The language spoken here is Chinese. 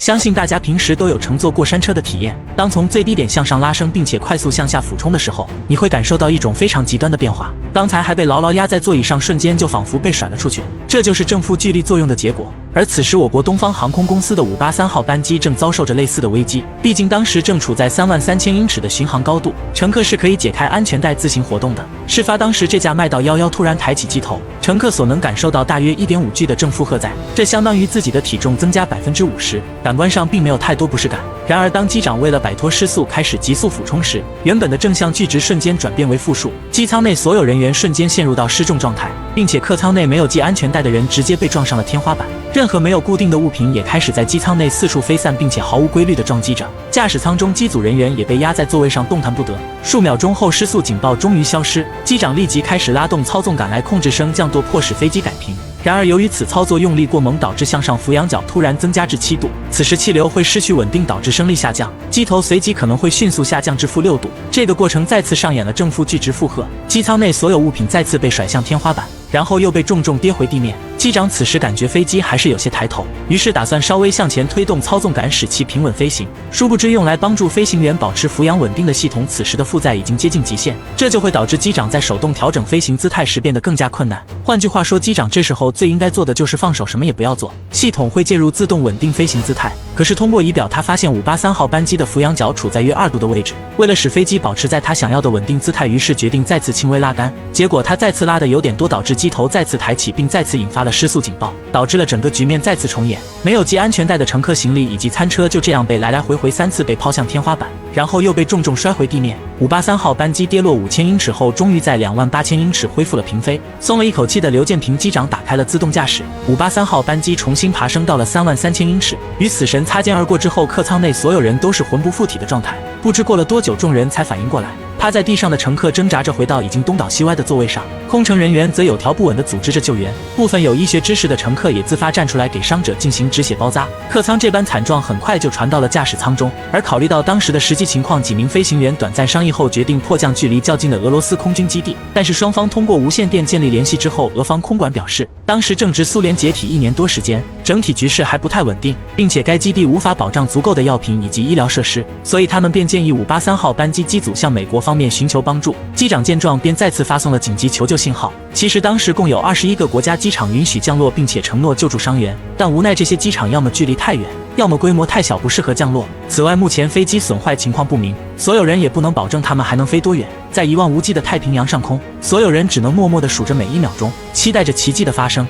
相信大家平时都有乘坐过山车的体验，当从最低点向上拉升，并且快速向下俯冲的时候，你会感受到一种非常极端的变化。刚才还被牢牢压在座椅上，瞬间就仿佛被甩了出去，这就是正负距离作用的结果。而此时，我国东方航空公司的583号班机正遭受着类似的危机，毕竟当时正处在33000英尺的巡航高度，乘客是可以解开安全带自行活动的。事发当时，这架麦道11突然抬起机头，乘客所能感受到大约 1.5G 的正负荷载，这相当于自己的体重增加50%，感官上并没有太多不适感。然而，当机长为了摆脱失速开始急速俯冲时，原本的正向距值瞬间转变为负数，机舱内所有人员瞬间陷入到失重状态，并且客舱内没有系安全带的人直接被撞上了天花板。任何没有固定的物品也开始在机舱内四处飞散，并且毫无规律地撞击着。驾驶舱中机组人员也被压在座位上动弹不得。数秒钟后，失速警报终于消失，机长立即开始拉动操纵杆来控制升降舵，迫使飞机改平。然而，由于此操作用力过猛，导致向上俯仰角突然增加至7度，此时气流会失去稳定，导致升力下降，机头随即可能会迅速下降至-6度。这个过程再次上演了正负距值负荷，机舱内所有物品再次被甩向天花板，然后又被重重跌回地面。机长此时感觉飞机还是有些抬头，于是打算稍微向前推动操纵杆，使其平稳飞行。殊不知，用来帮助飞行员保持俯仰稳定的系统，此时的负载已经接近极限，这就会导致机长在手动调整飞行姿态时变得更加困难。换句话说，机长这时候最应该做的就是放手，什么也不要做，系统会介入自动稳定飞行姿态。可是通过仪表，他发现583号班机的俯仰角处在约2度的位置。为了使飞机保持在他想要的稳定姿态，于是决定再次轻微拉杆。结果他再次拉得有点多，导致机头再次抬起，并再次引发了失速警报，导致了整个局面再次重演。没有系安全带的乘客、行李以及餐车就这样被来来回回3次被抛向天花板，然后又被重重摔回地面。583号班机跌落5000英尺后，终于在28000英尺恢复了平飞。松了一口气的刘建平机长打开了自动驾驶，583号班机重新爬升到了33000英尺。与死神擦肩而过之后，客舱内所有人都是魂不附体的状态。不知过了多久，众人才反应过来，趴在地上的乘客挣扎着回到已经东倒西歪的座位上，空乘人员则有条不紊地组织着救援。部分有医学知识的乘客也自发站出来给伤者进行止血包扎。客舱这般惨状很快就传到了驾驶舱中，而考虑到当时的实际情况，几名飞行员短暂商议后决定迫降距离较近的俄罗斯空军基地。但是双方通过无线电建立联系之后，俄方空管表示，当时正值苏联解体1年多时间，整体局势还不太稳定，并且该基地无法保障足够的药品以及医疗设施，所以他们便建议583号班机机组向美国方面寻求帮助。机长见状便再次发送了紧急求救信号。其实当时共有21个国家机场允许降落，并且承诺救助伤员，但无奈这些机场要么距离太远，要么规模太小不适合降落。此外，目前飞机损坏情况不明，所有人也不能保证他们还能飞多远。在一望无际的太平洋上空，所有人只能默默地数着每1秒钟，期待着奇迹的发生。